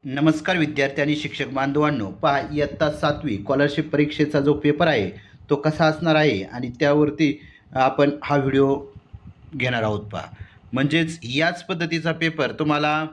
नमस्कार विद्यार्थी आणि शिक्षक बांधवांनो, पहा इयत्ता 7वी स्कॉलरशिप परीक्षेचा जो पेपर आहे तो कसा असणार आहे आणि त्यावरती आपण हा व्हिडिओ घेणार आहोत. पहा म्हणजेच याच पद्धतीचा पेपर तुम्हाला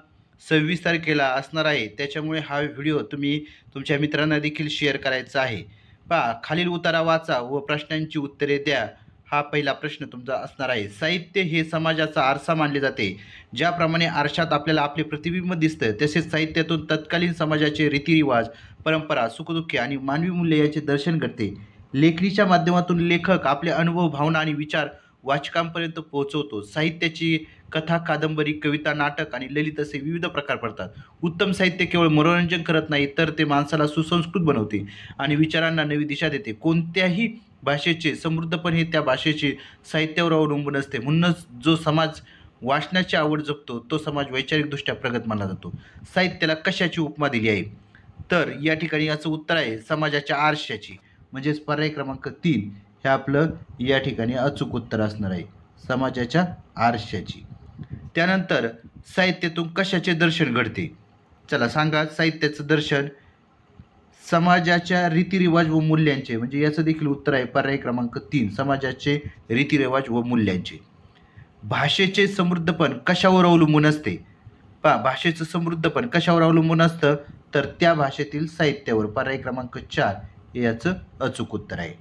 26 तारखेला असणार आहे, त्याच्यामुळे हा व्हिडिओ तुम्ही तुमच्या मित्रांना देखील शेअर करायचा आहे. पहा खालील उतारा वाचा व प्रश्नांची उत्तरे द्या. हा पहिला प्रश्न तुमचा असणार आहे. साहित्य हे समाजाचा आरसा मानले जाते. ज्याप्रमाणे आरशात आपल्याला आपले प्रतिबिंब दिसतं, तसेच साहित्यातून तत्कालीन समाजाचे रीतिरिवाज, परंपरा, सुखदुःखे आणि मानवी मूल्य याचे दर्शन घडते. लेखणीच्या माध्यमातून लेखक आपले अनुभव, भावना आणि विचार वाचकांपर्यंत पोहोचवतो. साहित्याची कथा, कादंबरी, कविता, नाटक आणि ललित असे विविध प्रकार पडतात. उत्तम साहित्य केवळ मनोरंजन करत नाही, तर ते माणसाला सुसंस्कृत बनवते आणि विचारांना नवी दिशा देते. कोणत्याही भाषेचे समृद्धपण हे त्या भाषेचे साहित्यावर अवलंबून असते. म्हणूनच जो समाज वाचनाची आवड जपतो, तो समाज वैचारिकदृष्ट्या प्रगत मानला जातो. साहित्याला कशाची उपमा दिली आहे? तर या ठिकाणी याचं उत्तर आहे समाजाच्या आरशाची. म्हणजेच पर्याय क्रमांक 3 हे आपलं या ठिकाणी अचूक उत्तर असणार आहे, समाजाच्या आरशाची. त्यानंतर साहित्यातून कशाचे दर्शन घडते? चला सांगा. साहित्याचं दर्शन समाजाच्या रीतिरिवाज व मूल्यांचे, म्हणजे याचं देखील उत्तर आहे पर्याय क्रमांक 3, समाजाचे रीतिरिवाज व मूल्यांचे. भाषेचे समृद्धपण कशावर अवलंबून असते? पहा भाषेचं समृद्धपण कशावर अवलंबून असतं, तर त्या भाषेतील साहित्यावर. पर्याय क्रमांक 4 हे याचं अचूक उत्तर आहे.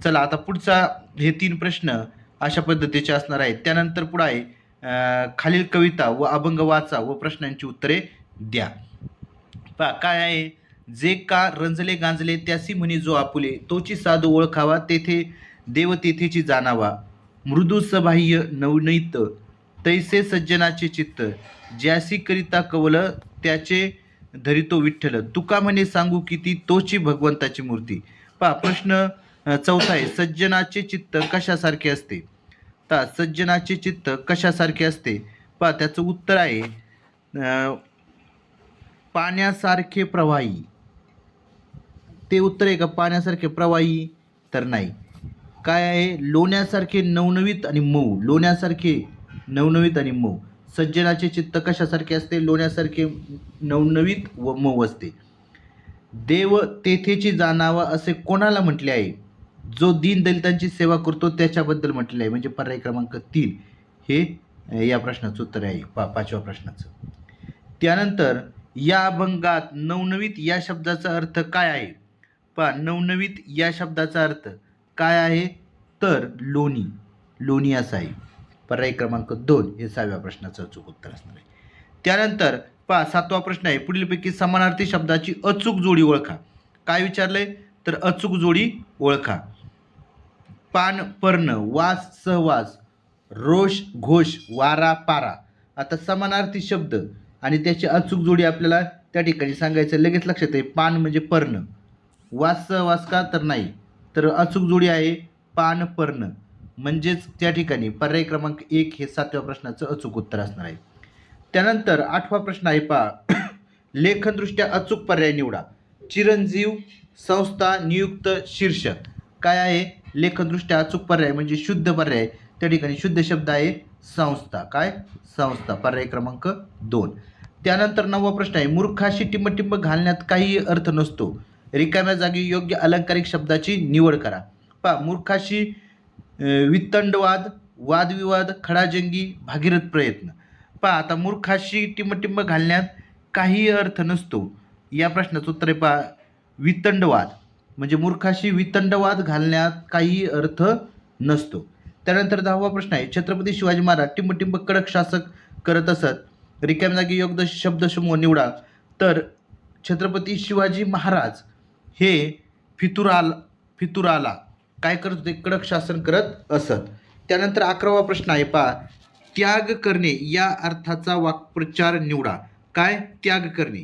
चला आता पुढचा हे 3 प्रश्न अशा पद्धतीचे असणार आहेत. त्यानंतर पुढे आहे खालील कविता व अभंग वाचा व प्रश्नांची उत्तरे द्या. पहा काय आहे? जे का रंजले गांजले त्यासी म्हणी जो आपुले, तोची साधू ओळखावा तेथे देव तेथेची जाणावा. मृदू सबाह्य नवनीत तैसे सज्जनाचे चित्त, ज्यासी करिता कवल त्याचे धरितो विठ्ठल. तुका म्हणे सांगू किती, तोची भगवंताची मूर्ती. पहा प्रश्न चौथा आहे. सज्जनाचे चित्त कशासारखे असते? तर सज्जनाचे चित्त कशासारखे असते? पहा त्याचं उत्तर आहे पाण्यासारखे प्रवाही. ते उत्तर आहे का पाण्यासारखे प्रवाही? तर नाही. काय आहे? लोण्यासारखे नवनवीत आणि मऊ. लोण्यासारखे नवनवीत आणि मऊ. सज्जनाचे चित्त कशासारखे असते? लोण्यासारखे नवनवीत व मऊ असते. देव तेथेची जाणावा असे कोणाला म्हटले आहे? जो दीनदलितांची सेवा करतो त्याच्याबद्दल म्हटले आहे. म्हणजे पर्याय क्रमांक 3 हे या प्रश्नाचं उत्तर आहे, पाचव्या प्रश्नाचं. त्यानंतर या अभंगात नवनवीत या शब्दाचा अर्थ काय आहे? पहा नवनवीत या शब्दाचा अर्थ काय आहे? तर लोणी. लोणी असा आहे. पर्याय क्रमांक 2 हे 6व्या प्रश्नाचं अचूक उत्तर असणार आहे. त्यानंतर पहा 7वा प्रश्न आहे. पुढीलपैकी समानार्थी शब्दाची अचूक जोडी ओळखा. काय विचारलंय? तर अचूक जोडी ओळखा. पान पर्ण, वास सहवास, रोष घोष, वारा पारा. आता समानार्थी शब्द आणि त्याची अचूक जोडी आपल्याला त्या ठिकाणी सांगायचं. लगेच लक्षात आहे. पान म्हणजे पर्ण. वास सहवास का? तर नाही. तर अचूक जोडी आहे पान पर्ण. म्हणजेच त्या ठिकाणी पर्याय क्रमांक 1 हे 7व्या प्रश्नाचं अचूक उत्तर असणार आहे. त्यानंतर 8वा प्रश्न आहे. पहा लेखनदृष्ट्या अचूक पर्याय निवडा. चिरंजीव, संस्था, नियुक्त, शीर्षक. काय आहे? लेखनदृष्ट्या अचूक पर्याय म्हणजे शुद्ध पर्याय. त्या ठिकाणी शुद्ध शब्द आहे संस्था. काय? संस्था. पर्याय क्रमांक 2. त्यानंतर 9वा प्रश्न आहे. मूर्खाशी टिंबटिंब घालण्यात काही अर्थ नसतो. रिकाम्या जागी योग्य अलंकारिक शब्दाची निवड करा. पहा मूर्खाशी वितंडवाद, वादविवाद, खडाजंगी, भागीरथ प्रयत्न. पहा आता मूर्खाशी टिंबटिंब घालण्यात काही अर्थ नसतो. या प्रश्नाचं उत्तर आहे पहा वितंडवाद. म्हणजे मूर्खाशी वितंडवाद घालण्यात काही अर्थ नसतो. त्यानंतर 10वा प्रश्न आहे. छत्रपती शिवाजी महाराज टिंबटिंब कडक शासक करत असत. रिकाम्या जागी योग्य शब्दसमूह निवडा. तर छत्रपती शिवाजी महाराज हे फितुराला काय करत होते? कडक शासन करत असत. त्यानंतर 11वा प्रश्न आहे. पहा त्याग करणे या अर्थाचा वाक्प्रचार निवडा. काय? त्याग करणे.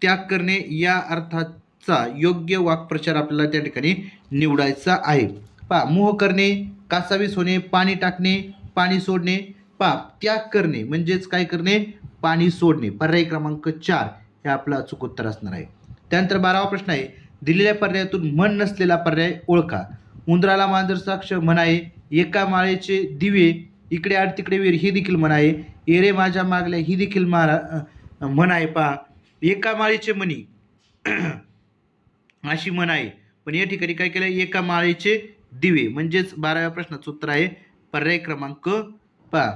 त्याग करणे या अर्थाचा योग्य वाक्प्रचार आपल्याला त्या ठिकाणी निवडायचा आहे. पहा मोह करणे, कासावीस होणे, पाणी टाकणे, पाणी सोडणे. पहा त्याग करणे म्हणजेच काय करणे? पाणी सोडणे. पर्याय क्रमांक 4 हे आपलं अचूक उत्तर असणार आहे. त्यानंतर 12वा प्रश्न आहे. दिलेल्या पर्यायातून म्हण नसलेला पर्याय ओळखा. उंदराला मांजर साक्ष म्हण आहे. एका माळेचे दिवे, इकडे आड तिकडे वीर ही देखील म्हण आहे. एरे माझ्या मागल्या ही देखील म्हण आहे. पहा एका माळेचे मणी अशी म्हण आहे, पण या ठिकाणी काय केलं, एका माळेचे दिवे, म्हणजेच 12व्या प्रश्नाचं उत्तर आहे पर्याय क्रमांक पहा,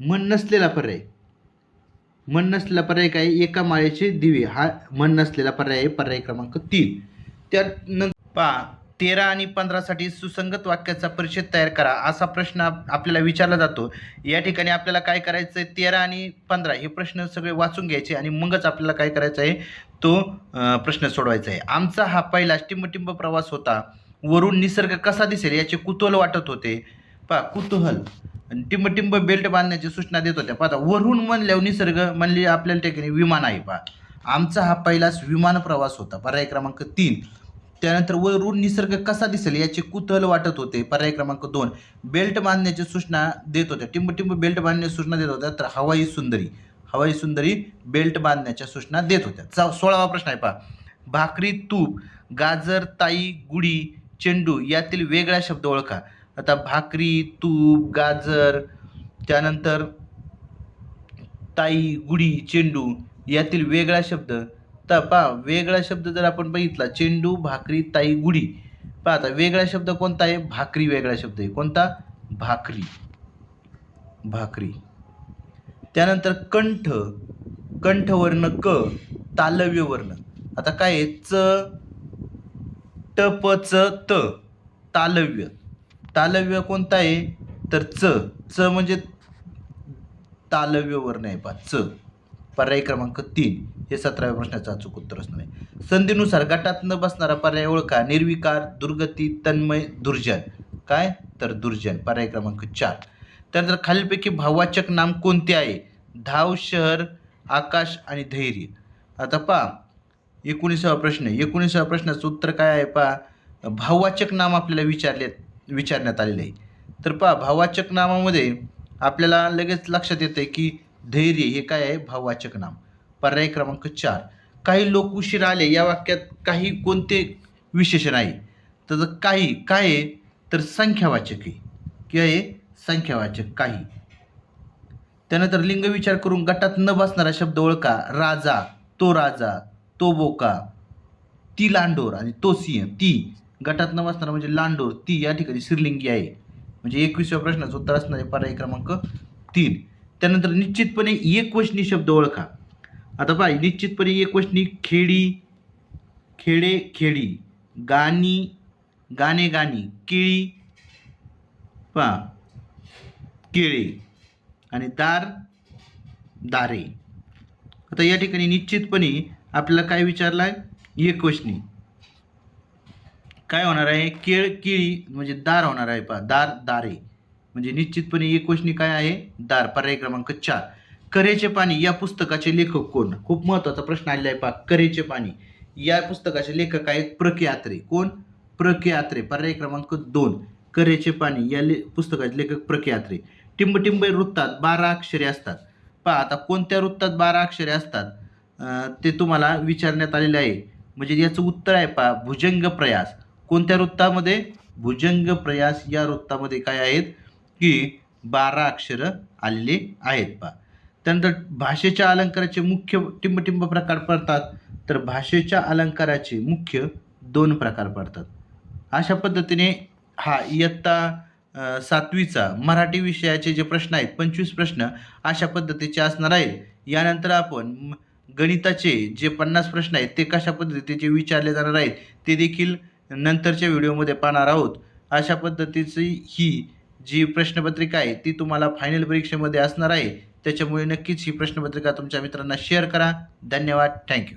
म्हण नसलेला पर्याय. म्हण नसलेला पर्याय काय, एका माळेचे दिवे हा म्हण नसलेला पर्याय आहे, पर्याय क्रमांक 3. त्यानंतर पहा 13 आणि 15 साठी सुसंगत वाक्याचा परिच्छेद तयार करा असा प्रश्न आपल्याला विचारला जातो. या ठिकाणी आपल्याला काय करायचं आहे, 13 आणि 15 हे प्रश्न सगळे वाचून घ्यायचे आणि मगच आपल्याला काय करायचं आहे, तो प्रश्न सोडवायचा आहे. आमचा हा पहिला टिंबटिंब प्रवास होता. वरून निसर्ग कसा दिसेल याचे कुतूहल वाटत होते. पहा कुतूहल, टिंबटिंब बेल्ट बांधण्याची सूचना देत होत्या. पहा वरून म्हणल्यावर निसर्ग म्हणले आपल्याला ठिकाणी विमान आहे. पहा आमचा हा पहिलाच विमान प्रवास होता, पर्याय क्रमांक 3. त्यानंतर वरून निसर्ग कसा दिसेल याचे कुतूहल वाटत होते, पर्याय क्रमांक 2. बेल्ट बांधण्याची सूचना देत होत्या, टिंबटिंब बेल्ट बांधण्याची सूचना देत होत्या, तर हवाई सुंदरी बेल्ट बांधण्याच्या सूचना देत होत्या. 16वा प्रश्न आहे पहा, भाकरी, तूप, गाजर, ताई, गुढी, चेंडू यातील वेगळा शब्द ओळखा. आता भाकरी, तूप, गाजर, त्यानंतर ताई, गुढी, चेंडू यातील वेगळा शब्द. तर पहा वेगळा शब्द जर आपण बघितला, चेंडू, भाकरी, ताई, गुढी. पहा आता वेगळा शब्द कोणता आहे, भाकरी वेगळा शब्द आहे. कोणता, भाकरी. त्यानंतर कंठ, कंठवर्ण क, तालव्य वर्ण. आता काय आहे, च, ट, प, च, त, तालव्य कोणता आहे, तर च म्हणजे तालव्य वर्ण आहे. पहा च, पर्याय क्रमांक 3 हे 17व्या प्रश्नाचं अचूक उत्तर असणार आहे. संधीनुसार गटात न बसणारा पर्याय ओळखा. निर्विकार, दुर्गती, तन्मय, दुर्जन. काय, तर दुर्जन, पर्याय क्रमांक 4. त्यानंतर खालीलपैकी भाववाचक नाम कोणते आहे, धाव, शहर, आकाश आणि धैर्य. आता पहा 19वा प्रश्न, 19व्या प्रश्नाचं उत्तर काय आहे, पहा भाववाचक नाम आपल्याला विचारण्यात आलेलं आहे. तर पहा भाववाचक नामामध्ये आपल्याला लगेच लक्षात येते की धैर्य हे काय आहे, भाववाचक नाम, पर्याय क्रमांक 4. काही लोक उशीर आले या वाक्यात काही कोणते विशेषण आहे, तर काही काय आहे, तर संख्यावाचक आहे. किंवा आहे संख्यावाचक काही. त्यानंतर लिंग विचार करून गटात न बसणारा शब्द ओळखा. राजा, तो बोका, ती लांडोर आणि तो सिंह. ती गटात न बसणारा म्हणजे लांडोर, ती या ठिकाणी स्त्रीलिंगी आहे. म्हणजे 21व्या प्रश्नाचं उत्तर असणार आहे पर्याय क्रमांक 3. त्यानंतर निश्चितपणे एकवचनी शब्द ओळखा. आता पहा निश्चितपणे एकवचनी खेडी, गाणे, केळी, पहा केळे आणि दारे. आता या ठिकाणी निश्चितपणे आपल्याला काय विचारलं आहे, एकवचनी काय होणार आहे, केळी म्हणजे दार होणार आहे. पहा दारे म्हणजे निश्चितपणे एकवचनी काय आहे, दार, पर्याय क्रमांक 4. कऱ्याचे पाणी या पुस्तकाचे लेखक कोण. खूप महत्त्वाचा प्रश्न आलेला आहे. पहा कऱ्याचे पाणी या पुस्तकाचे लेखक आहेत प्र के अत्रे. कोण, प्र के अत्रे, पर्याय क्रमांक 2. कऱ्याचे पाणी या पुस्तकाचे लेखक प्र के अत्रे. टिंबटिंब वृत्तात 12 अक्षरे असतात. पहा आता कोणत्या वृत्तात 12 अक्षरे असतात ते तुम्हाला विचारण्यात आलेले आहे. म्हणजे याचं उत्तर आहे पहा भुजंग प्रयास. कोणत्या वृत्तामध्ये, भुजंग प्रयास या वृत्तामध्ये काय आहेत की 12 अक्षरं आलेले आहेत. पहा त्यानंतर भाषेच्या अलंकाराचे मुख्य टिंबटिंब प्रकार पडतात. तर भाषेच्या अलंकाराचे मुख्य 2 प्रकार पडतात. अशा पद्धतीने हा इयत्ता 7वीचा मराठी विषयाचे जे प्रश्न आहेत 25 प्रश्न अशा पद्धतीचे असणार आहेत. यानंतर आपण गणिताचे जे 50 प्रश्न आहेत ते कशा पद्धतीचे विचारले जाणार आहेत ते देखील नंतरच्या व्हिडिओमध्ये पाहणार आहोत. अशा पद्धतीची ही जी प्रश्नपत्रिका आहे ती तुम्हाला फायनल परीक्षेमध्ये असणार आहे. त्याच्यामुळे नक्कीच ही प्रश्नपत्रिका तुमच्या मित्रांना शेअर करा. धन्यवाद. थँक्यू.